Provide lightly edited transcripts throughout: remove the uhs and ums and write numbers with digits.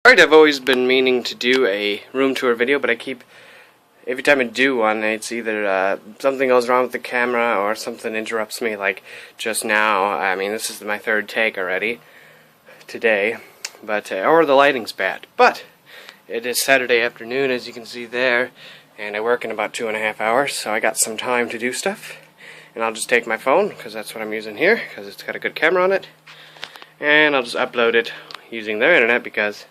Alright, I've always been meaning to do a room tour video, but every time I do one, it's either something goes wrong with the camera or something interrupts me, like just now. I mean, this is my third take already today, but or the lighting's bad. But it is Saturday afternoon, as you can see there, and I work in about 2.5 hours, so I got some time to do stuff. And I'll just take my phone, because that's what I'm using here, because it's got a good camera on it, and I'll just upload it using their internet, because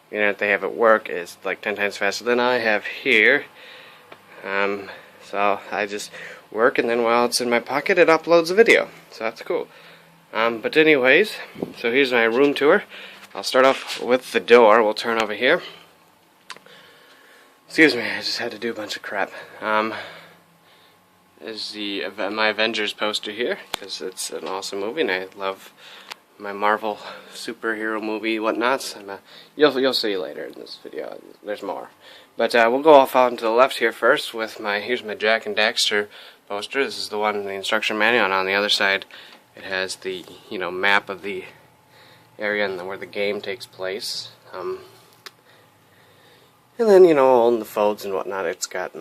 the internet they have at work is like 10 times faster than I have here. So I just work, and then while it's in my pocket, it uploads a video. So that's cool. But anyways, so here's my room tour. I'll start off with the door. We'll turn over here. Excuse me, I just had to do a bunch of crap. Is my Avengers poster here, because it's an awesome movie, and I love my Marvel superhero movie whatnots. You'll see later in this video. There's more, but we'll go off on to the left here first with here's my Jak and Daxter poster. This is the one in the instruction manual, and on the other side it has the map of the area and where the game takes place. And then all in the folds and whatnot, it's got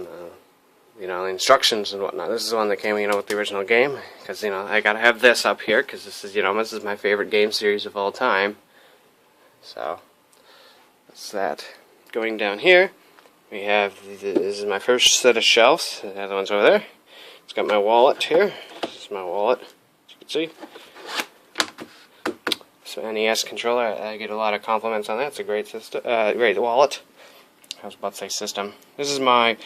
instructions and whatnot. This is the one that came, with the original game, because, I gotta have this up here, because this is my favorite game series of all time. So, that's that. Going down here, we have, this is my first set of shelves. The other one's over there. It's got my wallet here. This is my wallet, as you can see. So NES controller, I get a lot of compliments on that. It's a great system, great wallet. I was about to say system. This is my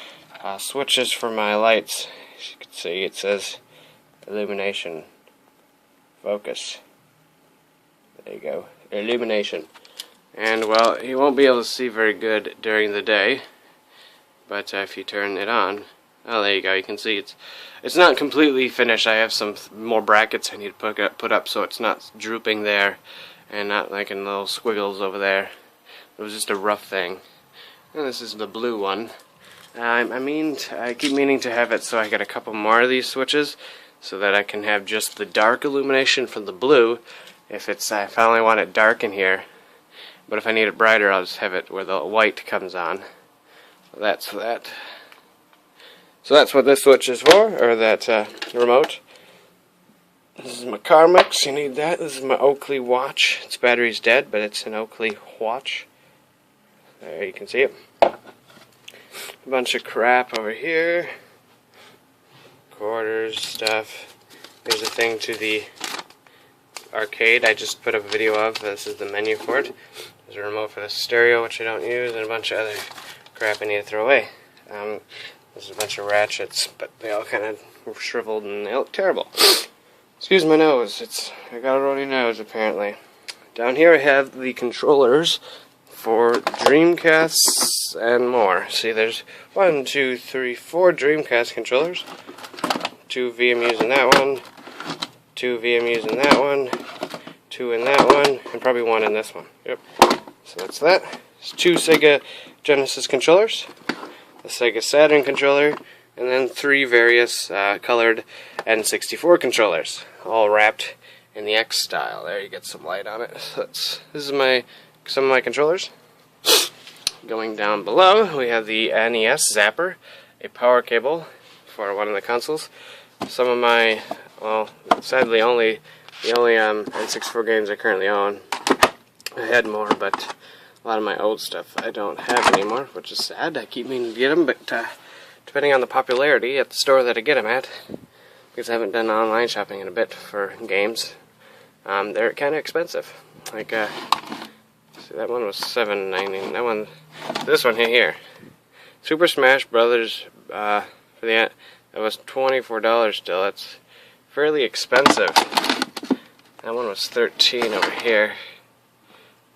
switches for my lights. As you can see, it says illumination, focus. There you go, illumination. And well, you won't be able to see very good during the day, but if you turn it on, oh, there you go. You can see it's not completely finished. I have some more brackets I need to put up so it's not drooping there, and not like in little squiggles over there. It was just a rough thing. And this is the blue one. I keep meaning to have it so I get a couple more of these switches so that I can have just the dark illumination from the blue if I only want it dark in here. But if I need it brighter, I'll just have it where the white comes on. That's that. So that's what this switch is for, or that remote. This is my Carmex, you need that. This is my Oakley watch. Its battery's dead, but it's an Oakley watch. There, you can see it. A bunch of crap over here. Quarters, stuff. Here's a thing to the arcade I just put up a video of. This is the menu for it. There's a remote for the stereo, which I don't use, and a bunch of other crap I need to throw away. There's a bunch of ratchets, but they all kind of shriveled and they look terrible. Excuse my nose. I got a runny nose, apparently. Down here I have the controllers for Dreamcasts and more. See, there's 1, 2, 3, 4 Dreamcast controllers. 2 VMUs in that one. 2 VMUs in that one. 2 in that one. And probably 1 in this one. Yep. So that's that. There's 2 Sega Genesis controllers. A Sega Saturn controller. And then 3 various colored N64 controllers. All wrapped in the X style. There, you get some light on it. So this is some of my controllers. Going down below, we have the NES Zapper, a power cable for one of the consoles. Some of my, well, sadly the only N64 games I currently own. I had more, but a lot of my old stuff I don't have anymore, which is sad. I keep meaning to get them, but depending on the popularity at the store that I get them at, because I haven't done online shopping in a bit for games, they're kind of expensive. Like, see, that one was $7.99. That one, this one here, Super Smash Brothers, that was $24 still. That's fairly expensive. That one was $13 over here.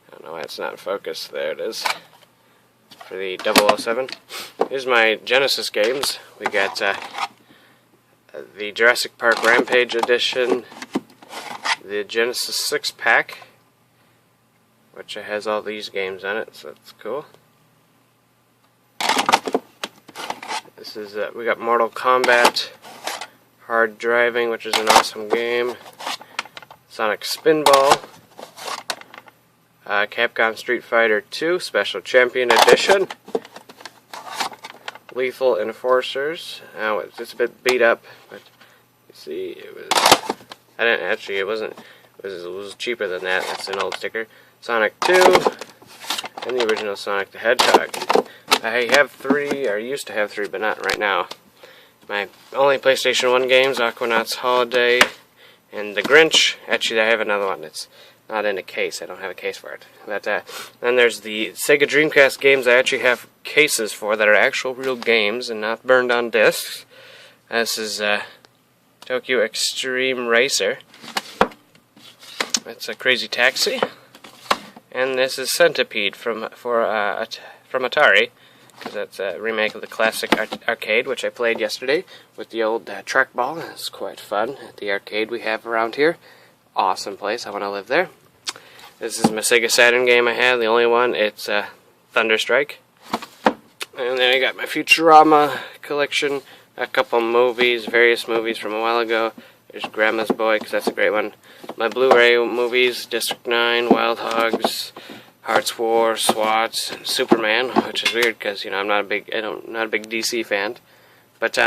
I don't know why it's not in focus. There it is. For the 007. Here's my Genesis games. We got the Jurassic Park Rampage edition, the Genesis 6-pack, which has all these games on it, so that's cool. This is we got Mortal Kombat, Hard Driving, which is an awesome game. Sonic Spinball, Capcom Street Fighter 2 Special Champion Edition. Lethal Enforcers. Now it's a bit beat up, but you see, it was cheaper than that. That's an old sticker. Sonic 2 and the original Sonic the Hedgehog. I have 3, or used to have 3, but not right now. My only PlayStation 1 games: Aquanauts Holiday and The Grinch. Actually, I have another one. It's not in a case. I don't have a case for it. But then there's the Sega Dreamcast games I actually have cases for that are actual real games and not burned on discs. This is Tokyo Extreme Racer. It's a Crazy Taxi. And this is Centipede from Atari, because that's a remake of the classic arcade, which I played yesterday with the old trackball. It's quite fun at the arcade we have around here. Awesome place. I want to live there. This is my Sega Saturn game I have, the only one. It's Thunderstrike. And then I got my Futurama collection, a couple movies, various movies from a while ago. There's Grandma's Boy, because that's a great one. My Blu-ray movies: District 9, Wild Hogs, Hearts War, SWAT, and Superman, which is weird because I'm not a big DC fan. But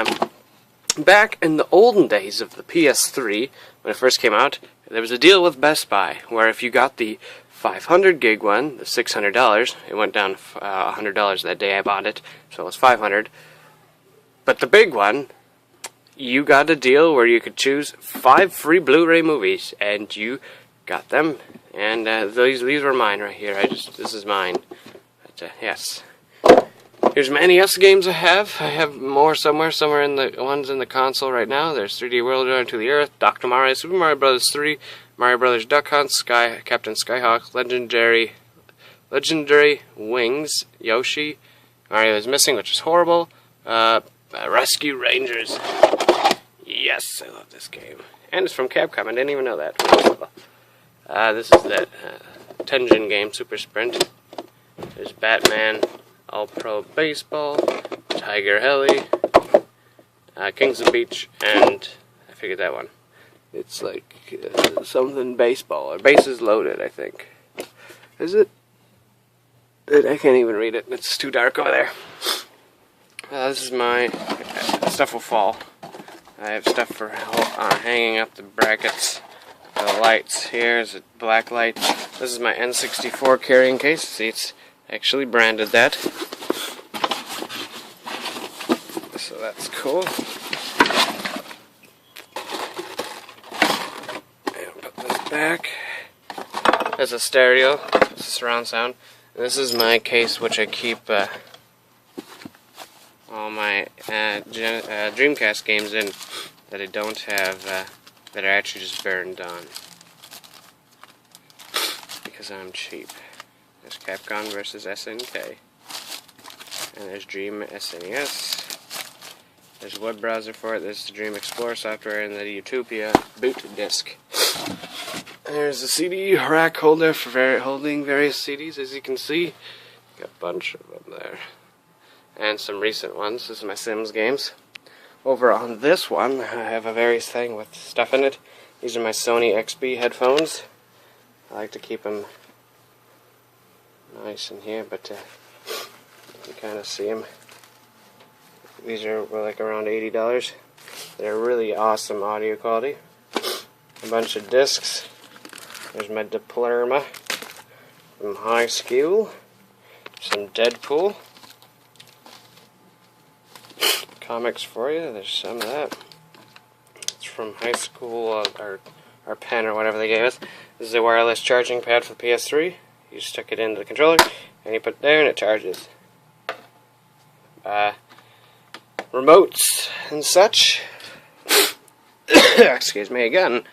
back in the olden days of the PS3, when it first came out, there was a deal with Best Buy where if you got the 500 gig one, the $600, it went down $100 that day I bought it, so it was $500. But the big one, you got a deal where you could choose 5 free Blu-ray movies, and you got them. And these were mine right here. This is mine. But, yes. Here's my NES games I have. I have more somewhere in the ones in the console right now. There's 3D World Runner to the Earth, Dr. Mario, Super Mario Bros. 3, Mario Bros. Duck Hunt, Captain Skyhawk, Legendary Wings, Yoshi, Mario is Missing, which is horrible, Rescue Rangers. Yes, I love this game. And it's from Capcom. I didn't even know that. This is that Tengen game, Super Sprint. There's Batman, All-Pro Baseball, Tiger Heli, Kings of Beach, and I figured that one. It's like something baseball, or bases loaded, I think. Is it? I can't even read it. It's too dark over there. This is my stuff will fall. I have stuff for hanging up the brackets. The lights. Here's a black light. This is my N64 carrying case. See, it's actually branded that. So that's cool. And put this back. There's a stereo. It's a surround sound. And this is my case, which I keep all my Dreamcast games in that I don't have, that are actually just burned on. Because I'm cheap. There's Capcom versus SNK. And there's Dream SNES. There's a web browser for it. There's the Dream Explorer software and the Utopia boot disc. There's a CD rack holder for holding various CDs, as you can see. Got a bunch of them there. And some recent ones. This is my Sims games. Over on this one, I have a various thing with stuff in it. These are my Sony XB headphones. I like to keep them nice in here, but you can kind of see them. These are like around $80. They're really awesome audio quality. A bunch of discs. There's my Diploma from high school. Some Deadpool. Comics for you. There's some of that. It's from high school, our pen or whatever they gave us. This is a wireless charging pad for the PS3. You stick it into the controller, and you put it there, and it charges. Remotes and such. Excuse me again.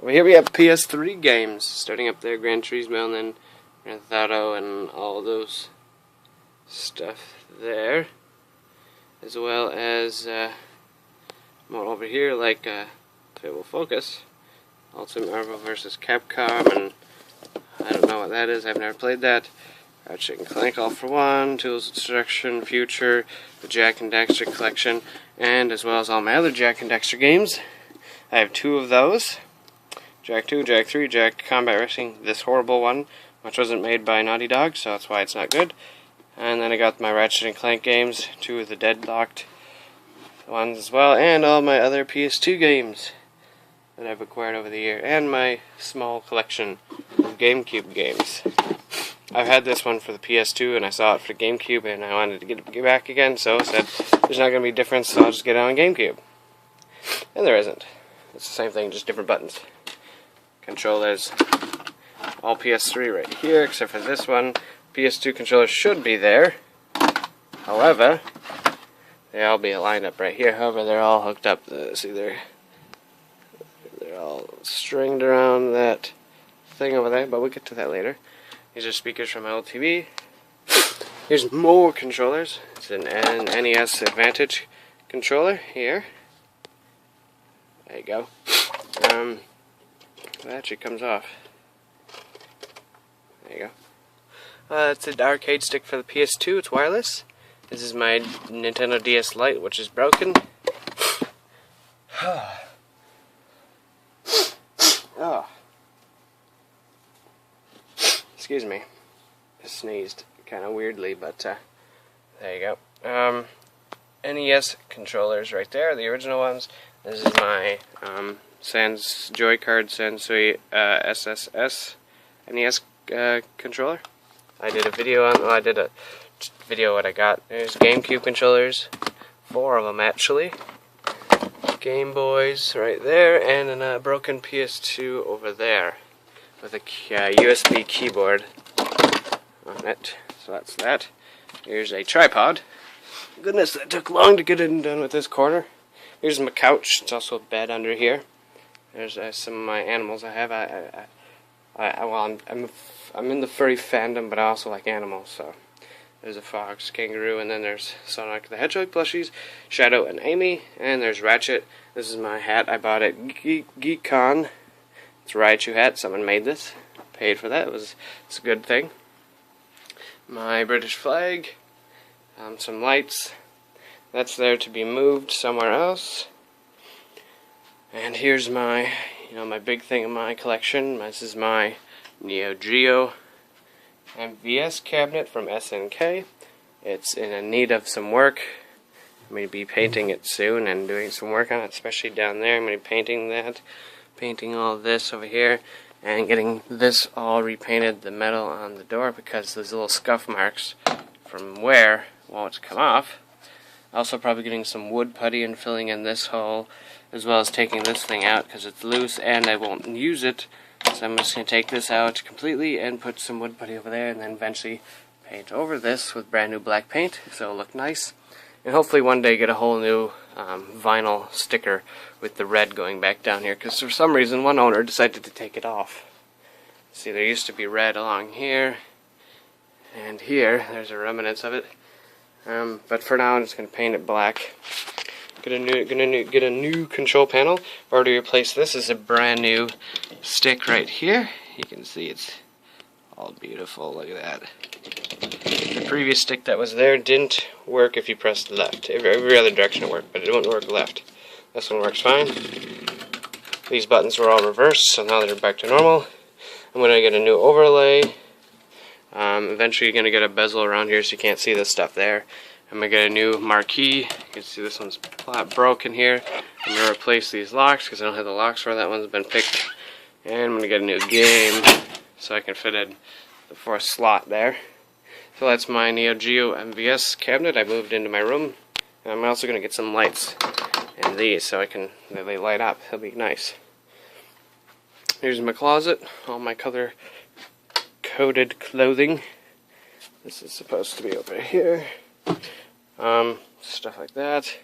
Over here we have PS3 games. Starting up there, Gran Turismo, and then Grand Theft Auto, and all those stuff there. As well as more over here, like if it will focus, Ultimate Marvel vs. Capcom, and I don't know what that is. I've never played that. Ratchet and Clank All for One, Tools of Destruction, Future, the Jak and Daxter collection, and as well as all my other Jak and Daxter games. I have 2 of those. Jak 2, Jak 3, Jak Combat Racing, this horrible one, which wasn't made by Naughty Dog, so that's why it's not good. And then I got my Ratchet and Clank games, 2 of the deadlocked ones as well, and all my other PS2 games that I've acquired over the year, and my small collection of GameCube games. I've had this one for the PS2, and I saw it for the GameCube, and I wanted to get it back again, so I said, there's not going to be a difference, so I'll just get it on GameCube. And there isn't. It's the same thing, just different buttons. Controllers, all PS3 right here, except for this one. PS2 controllers should be there. However, they all be lined up right here. However, they're all hooked up. See, they're all stringed around that thing over there, but we'll get to that later. These are speakers from my old TV. Here's more controllers. It's an NES Advantage controller here. There you go. That actually comes off. There you go. It's an arcade stick for the PS2. It's wireless. This is my Nintendo DS Lite, which is broken. Oh. Excuse me. I sneezed kind of weirdly, but there you go. NES controllers right there, the original ones. This is my Joy-Card Sansui SSS NES controller. I did a video on. Well, I did a video what I got. There's GameCube controllers, 4 of them actually. Game Boys right there, and a broken PS2 over there with a USB keyboard on it. So that's that. Here's a tripod. Goodness, that took long to get it done with this corner. Here's my couch. It's also a bed under here. There's some of my animals I have. I'm in the furry fandom, but I also like animals. So there's a fox, kangaroo, and then there's Sonic the Hedgehog plushies, Shadow and Amy, and there's Ratchet. This is my hat I bought at GeekCon. It's a Raichu hat. Someone made this. Paid for that. It's a good thing. My British flag. Some lights. That's there to be moved somewhere else. And here's my, my big thing in my collection. This is my Neo Geo MVS cabinet from SNK. It's in need of some work. I'm going to be painting it soon and doing some work on it, especially down there. I'm going to be painting that, painting all this over here, and getting this all repainted, the metal on the door, because there's little scuff marks from where won't come off. Also probably getting some wood putty and filling in this hole, as well as taking this thing out because it's loose and I won't use it. So I'm just going to take this out completely and put some wood putty over there, and then eventually paint over this with brand new black paint so it'll look nice. And hopefully one day get a whole new vinyl sticker with the red going back down here, because for some reason one owner decided to take it off. See, there used to be red along here and here. There's a remnants of it. But for now I'm just going to paint it black. Get a new control panel. I've already replaced this. This is a brand new stick right here. You can see it's all beautiful. Look at that. The previous stick that was there didn't work if you pressed left. Every other direction it worked, but it wouldn't work left. This one works fine. These buttons were all reversed, so now they're back to normal. I'm going to get a new overlay. Eventually you're going to get a bezel around here so you can't see this stuff there. I'm going to get a new marquee. You can see this one's broken here. I'm going to replace these locks because I don't have the locks for that one's been picked. And I'm going to get a new game so I can fit in the 4th slot there. So that's my Neo Geo MVS cabinet I moved into my room. And I'm also going to get some lights in these so they light up. It'll be nice. Here's my closet. All my color-coded clothing. This is supposed to be over here. Stuff like that.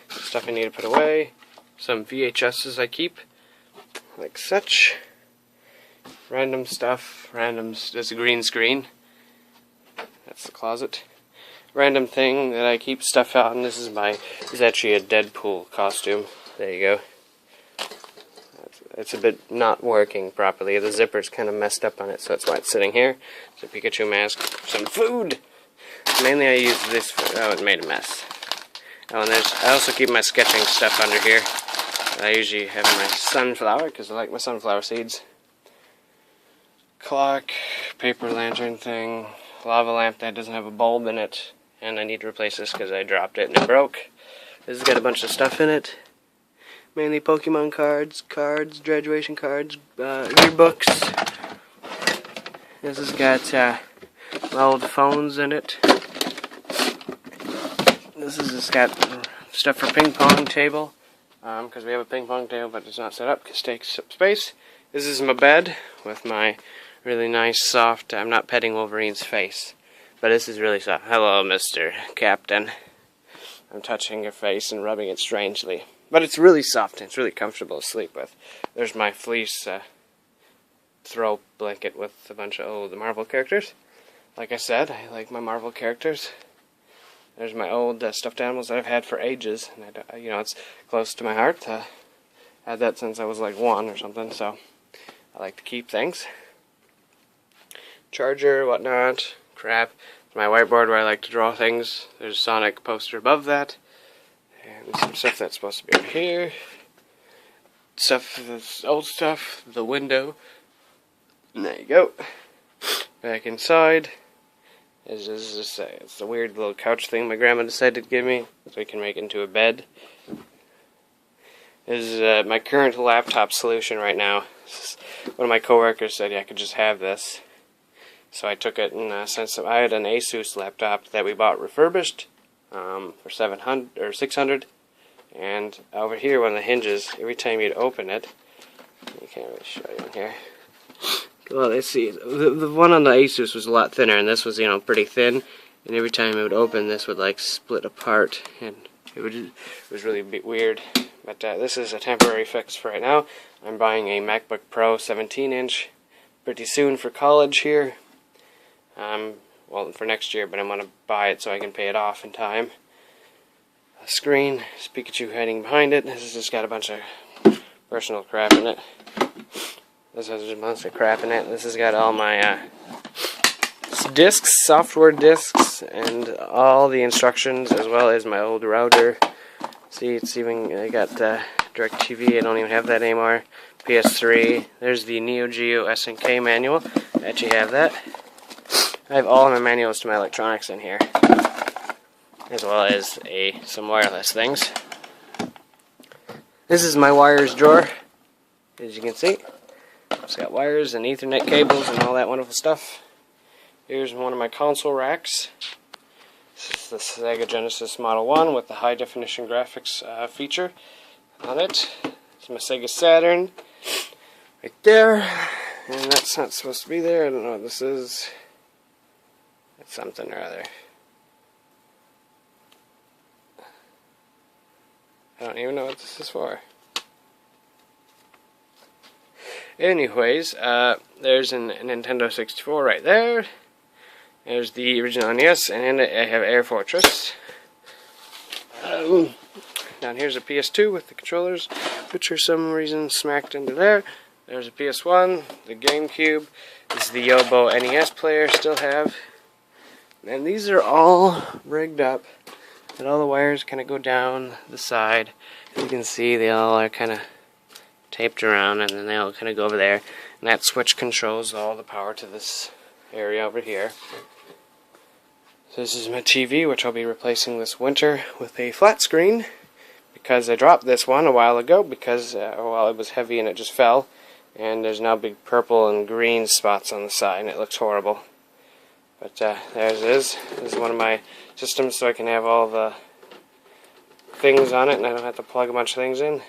Stuff I need to put away. Some VHSs I keep, like such. Random stuff. There's a green screen. That's the closet. Random thing that I keep stuff out, and this is actually a Deadpool costume. There you go. It's a bit not working properly. The zipper's kind of messed up on it, so that's why it's sitting here. It's a Pikachu mask. Some food! Mainly I use this for, oh, it made a mess. Oh, and I also keep my sketching stuff under here. I usually have my sunflower, because I like my sunflower seeds. Clock, paper lantern thing, lava lamp that doesn't have a bulb in it, and I need to replace this because I dropped it and it broke. This has got a bunch of stuff in it, mainly Pokemon cards, graduation cards, yearbooks. This has got my old phones in it. This has just got stuff for ping pong table, because we have a ping pong table but it's not set up because it takes up space. This is my bed with my really nice soft, I'm not petting Wolverine's face, but this is really soft. Hello, Mr. Captain. I'm touching your face and rubbing it strangely. But it's really soft and it's really comfortable to sleep with. There's my fleece throw blanket with a bunch of old Marvel characters. Like I said, I like my Marvel characters. There's my old stuffed animals that I've had for ages, and it's close to my heart. Had that since I was like 1 or something, so I like to keep things. Charger, whatnot, crap. My whiteboard where I like to draw things. There's a Sonic poster above that. And some stuff that's supposed to be over here. Old stuff, the window. And there you go. Back inside. It's a weird little couch thing my grandma decided to give me, so we can make it into a bed. This is my current laptop solution right now. One of my coworkers said, yeah, I could just have this. So I took it, and since I had an Asus laptop that we bought refurbished for $700 or $600, and over here, one of the hinges, every time you'd open it, I can't really show you in here. Well, let's see. The one on the Asus was a lot thinner, and this was, pretty thin. And every time it would open, this would like split apart, and it was really weird. But this is a temporary fix for right now. I'm buying a MacBook Pro 17-inch pretty soon for college here. Well, for next year, but I'm going to buy it so I can pay it off in time. A screen, Pikachu hiding behind it. This has just got a bunch of personal crap in it. This has a bunch of crap in it. This has got all my discs, software discs, and all the instructions, as well as my old router. See, it's even, I got DirecTV, I don't even have that anymore. PS3, there's the Neo Geo SNK manual, I actually have that. I have all of my manuals to my electronics in here, as well as some wireless things. This is my wires drawer, as you can see. It's got wires and Ethernet cables and all that wonderful stuff. Here's one of my console racks. This is the Sega Genesis Model 1 with the high definition graphics feature on it. It's my Sega Saturn right there, and that's not supposed to be there. I don't know what this is. It's something or other. I don't even know what this is for. Anyways, there's a Nintendo 64 right there. There's the original NES, and I have Air Fortress. Down here's a PS2 with the controllers, which for some reason smacked into there. There's a PS1, the GameCube. This is the Yobo NES player, still have. And these are all rigged up, and all the wires kind of go down the side. As you can see, they all are kind of taped around, and then they all kind of go over there. And that switch controls all the power to this area over here. So this is my TV, which I'll be replacing this winter with a flat screen, because I dropped this one a while ago because it was heavy and it just fell, and there's now big purple and green spots on the side, and it looks horrible. But there it is. This is one of my systems, so I can have all the things on it, and I don't have to plug a bunch of things in.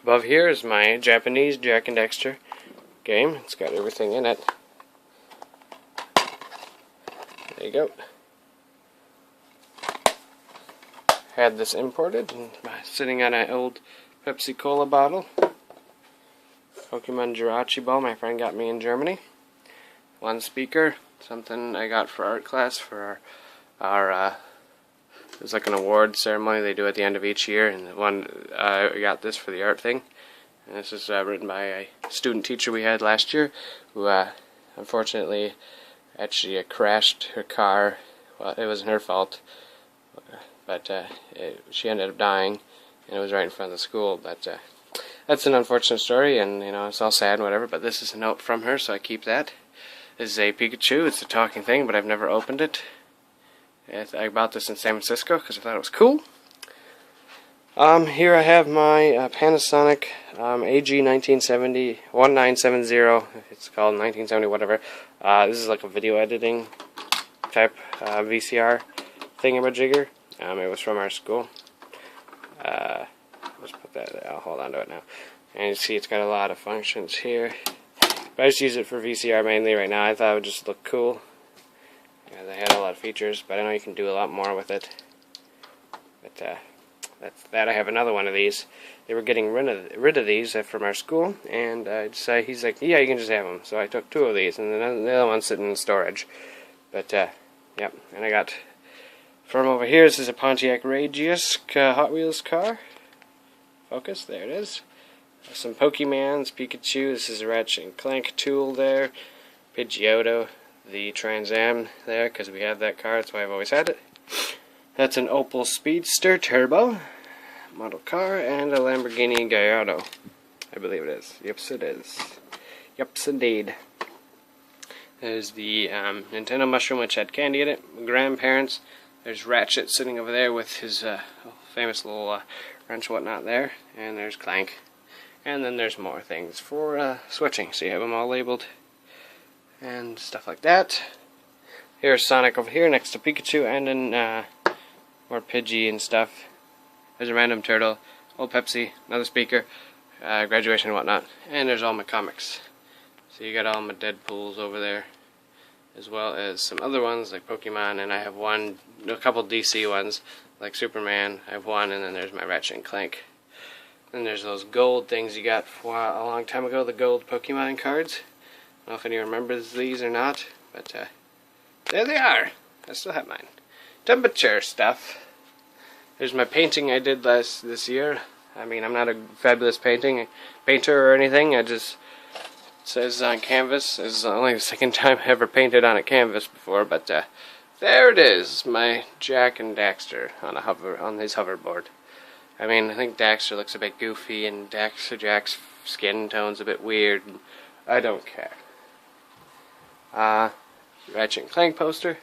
Above here is my Japanese Jak and Daxter game. It's got everything in it. There you go. Had this imported, and sitting on an old Pepsi Cola bottle. Pokemon Jirachi Ball my friend got me in Germany. One speaker, something I got for art class for our it's like an award ceremony they do at the end of each year, and I got this for the art thing. And this is written by a student teacher we had last year, who unfortunately actually crashed her car. Well, it wasn't her fault, but she ended up dying, and it was right in front of the school. But that's an unfortunate story, and you know, it's all sad and whatever, but this is a note from her, so I keep that. This is a Pikachu. It's a talking thing, but I've never opened it. I bought this in San Francisco because I thought it was cool. Here I have my Panasonic AG 1970, it's called 1970 whatever. This is like a video editing type VCR thingamajigger. It was from our school. Let's put that, I'll hold on to it now. And you see it's got a lot of functions here. But I just use it for VCR mainly right now. I thought it would just look cool. Yeah, they had a lot of features, but I know you can do a lot more with it. But that's that. I have another one of these. They were getting rid of these from our school, and he's like, yeah, you can just have them. So I took 2 of these, and the other one's sitting in storage. But yep, and I got from over here. This is a Pontiac Radius Hot Wheels car. Focus, there it is. Some Pokemons, Pikachu. This is a Ratchet and Clank tool there. Pidgeotto, the Trans Am there, because we have that car. That's why I've always had it. That's an Opel Speedster Turbo model car, and a Lamborghini Gallardo. I believe it is. Yeps, it is. Yeps, indeed. There's the Nintendo Mushroom, which had candy in it. Grandparents. There's Ratchet sitting over there with his famous little wrench whatnot there. And there's Clank. And then there's more things for switching. So you have them all labeled and stuff like that. Here's Sonic over here next to Pikachu, and then more Pidgey and stuff. There's a random turtle, old Pepsi, another speaker, graduation and whatnot. And there's all my comics. So you got all my Deadpools over there, as well as some other ones like Pokemon, and I have a couple DC ones like Superman. I have one, and then there's my Ratchet and Clank. Then there's those gold things you got a long time ago, the gold Pokemon cards. I don't know if anyone remembers these or not, but there they are. I still have mine. Temperature stuff. There's my painting I did this year. I mean, I'm not a fabulous painter or anything. It says on canvas. This is only the second time I ever painted on a canvas before, but there it is, my Jak and Daxter on his hoverboard. I mean, I think Daxter looks a bit goofy, and Jak's skin tone's a bit weird. I don't care. Ratchet and Clank poster.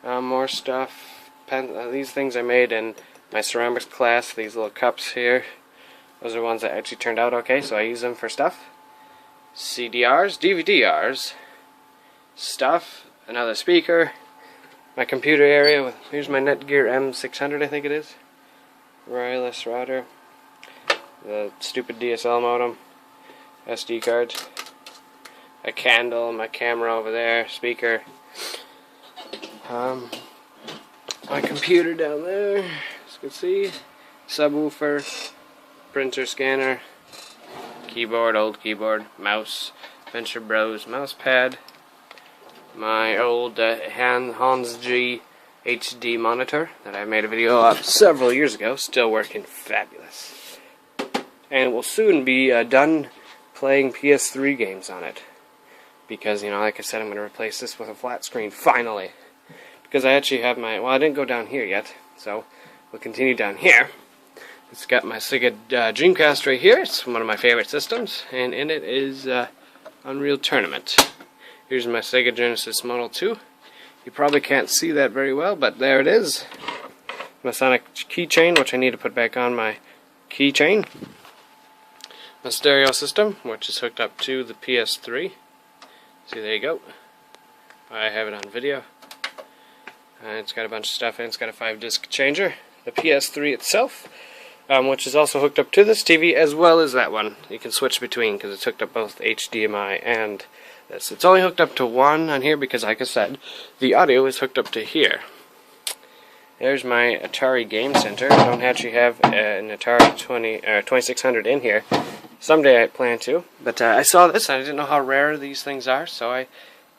More stuff. These things I made in my ceramics class. These little cups here. Those are ones that actually turned out okay, so I use them for stuff. CDRs, DVDRs, stuff. Another speaker. My computer area. Here's my Netgear M600, I think it is. Wireless router, the stupid DSL modem, SD cards, a candle, my camera over there, speaker, my computer down there, as you can see, subwoofer, printer scanner, keyboard, old keyboard, mouse, Venture Bros mouse pad, my old Hans G HD monitor that I made a video of several years ago, still working fabulous. And will soon be done playing PS3 games on it. Because, you know, like I said, I'm going to replace this with a flat screen, finally. Because I actually have well, I didn't go down here yet, so we'll continue down here. It's got my Sega Dreamcast right here. It's one of my favorite systems, and in it is Unreal Tournament. Here's my Sega Genesis Model 2. You probably can't see that very well, but there it is. My Sonic keychain, which I need to put back on my keychain. My stereo system, which is hooked up to the PS3. See, there you go. I have it on video. It's got a bunch of stuff in it. It's got a 5-disc changer. The PS3 itself, which is also hooked up to this TV, as well as that one. You can switch between, because it's hooked up both HDMI and this. It's only hooked up to one on here because, like I said, the audio is hooked up to here. There's my Atari Game Center. I don't actually have an Atari 2600 in here. Someday I plan to, but I saw this and I didn't know how rare these things are, so I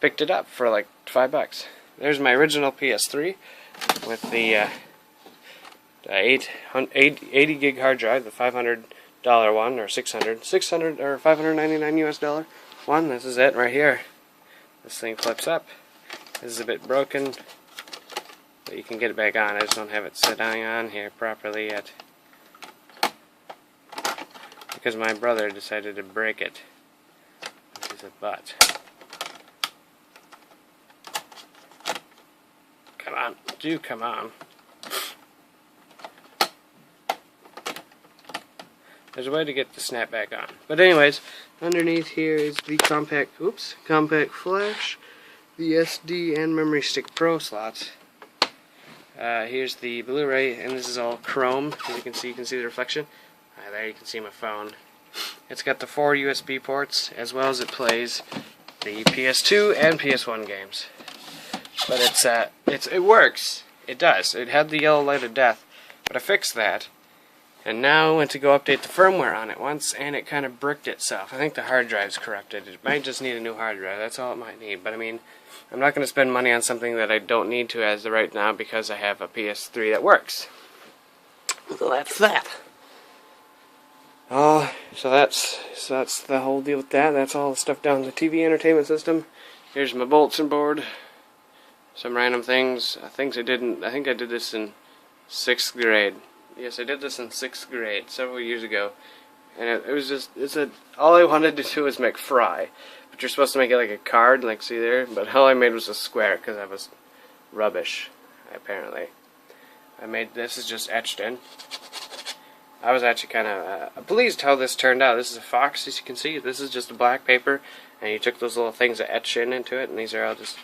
picked it up for like $5. There's my original PS3 with the 80 gig hard drive, the $500 one, or 600 or $599 US one. This is it right here. This thing flips up. This is a bit broken, but you can get it back on. I just don't have it sitting on here properly yet, because my brother decided to break it. He's a butt. Come on, do come on. There's a way to get the snap back on. But anyways, underneath here is the compact flash, the SD and memory stick Pro slots. Here's the Blu-ray, and this is all chrome. As you can see the reflection. There you can see my phone. It's got the 4 USB ports, as well as it plays the PS2 and PS1 games. But it works. It does. It had the yellow light of death, but I fixed that. And now I went to go update the firmware on it once, and it kind of bricked itself. I think the hard drive's corrupted. It might just need a new hard drive. That's all it might need. But I mean, I'm not going to spend money on something that I don't need to as of right now because I have a PS3 that works. So that's that. So that's the whole deal with that. That's all the stuff down the TV entertainment system. Here's my bulletin board. Some random things. I think I did this in 6th grade. Yes, I did this in 6th grade, several years ago. And it was just, all I wanted to do was make fry. But you're supposed to make it like a card, like see there? But all I made was a square, because I was rubbish, apparently. I made this, is just etched in. I was actually kind of pleased how this turned out. This is a fox, as you can see. This is just a black paper, and you took those little things that etch into it, and these are all just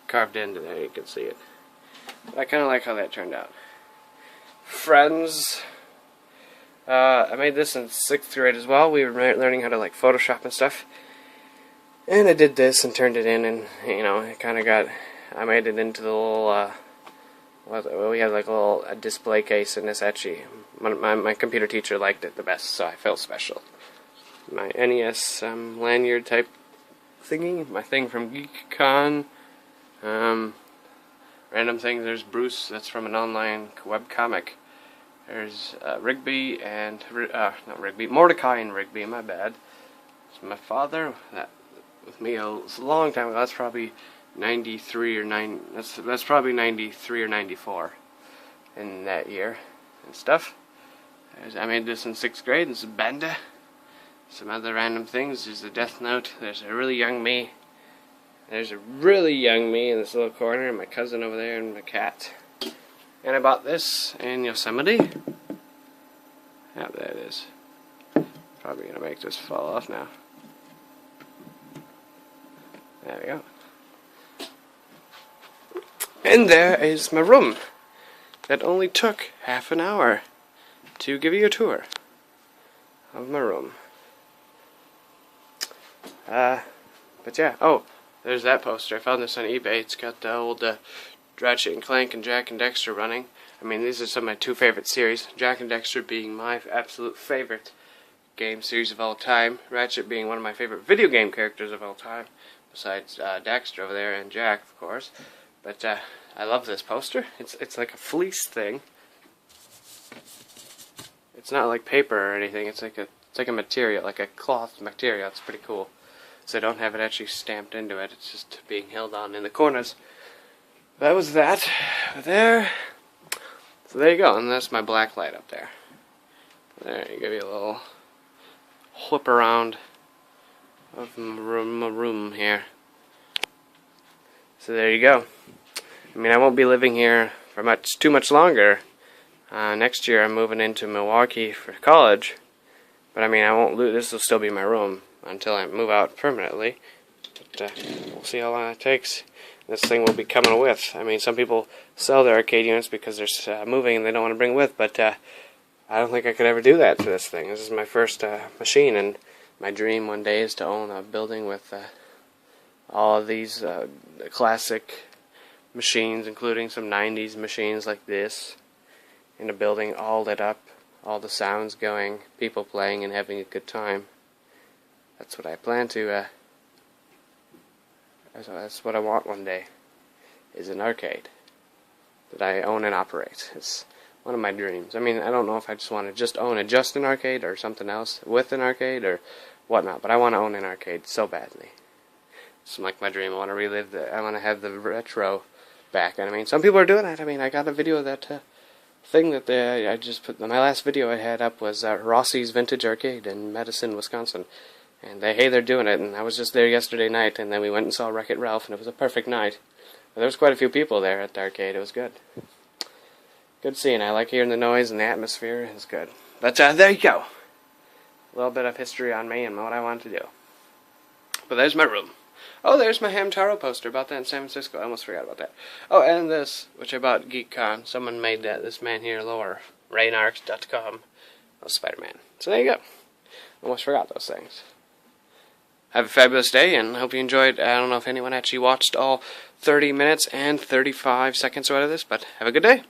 carved into there. You can see it. I kind of like how that turned out. Friends. I made this in 6th grade as well. We were learning how to like Photoshop and stuff. And I did this and turned it in, and you know, it kind of got. I made it into the little. We had like a little display case, and this actually, my computer teacher liked it the best, so I felt special. My NES lanyard type thingy, my thing from GeekCon. Random things. There's Bruce. That's from an online web comic. There's Rigby and not Rigby, Mordecai and Rigby. My bad. It's my father. That with me. It's a long time ago. That's probably 93 or 9. That's probably 93 or 94 in that year and stuff. I made this in 6th grade. This is Benda. Some other random things. There's a Death Note. There's a really young me. There's a really young me in this little corner, and my cousin over there, and my cat. And I bought this in Yosemite. Yeah, there it is. Probably gonna make this fall off now. There we go. And there is my room. That only took half an hour to give you a tour of my room. But yeah, oh, there's that poster. I found this on eBay. It's got the old Ratchet and Clank and Jak and Daxter running. I mean, these are some of my 2 favorite series. Jak and Daxter being my absolute favorite game series of all time. Ratchet being one of my favorite video game characters of all time. Besides Daxter over there and Jak, of course. But I love this poster. It's like a fleece thing. It's not like paper or anything. It's like a material, like a cloth material. It's pretty cool. So I don't have it actually stamped into it. It's just being held on in the corners. That was that. There. So there you go. And that's my black light up there. There, you give you a little whip around of my room here. So there you go. I mean, I won't be living here for too much longer. Next year I'm moving into Milwaukee for college. But I mean, I won't lose. This will still be my room until I move out permanently. But we'll see how long it takes. This thing will be coming with. I mean, some people sell their arcade units because they're moving and they don't want to bring with, but I don't think I could ever do that to this thing. This is my first machine, and my dream one day is to own a building with all of these classic machines, including some 90s machines like this, in a building all lit up, all the sounds going, people playing and having a good time. That's what I plan to, that's what I want one day, is an arcade that I own and operate. It's one of my dreams. I mean, I don't know if I just want to own an arcade or something else with an arcade or whatnot, but I want to own an arcade so badly. It's like my dream. I want to relive I want to have the retro back. And I mean, some people are doing it. I mean, I got a video of that thing that I just put, my last video I had up was Rossi's Vintage Arcade in Madison, Wisconsin. And they're doing it, and I was just there yesterday night, and then we went and saw Wreck-It Ralph, and it was a perfect night. But there was quite a few people there at the arcade. It was good. Good scene. I like hearing the noise and the atmosphere. It's good. But there you go. A little bit of history on me and what I wanted to do. But there's my room. Oh, there's my Hamtaro poster. About that in San Francisco. I almost forgot about that. Oh, and this, which I bought at GeekCon. Someone made that. This man here, Lore. Rainarks.com. Oh, Spider-Man. So there you go. Almost forgot those things. Have a fabulous day, and hope you enjoyed. I don't know if anyone actually watched all 30 minutes and 35 seconds out of this, but have a good day.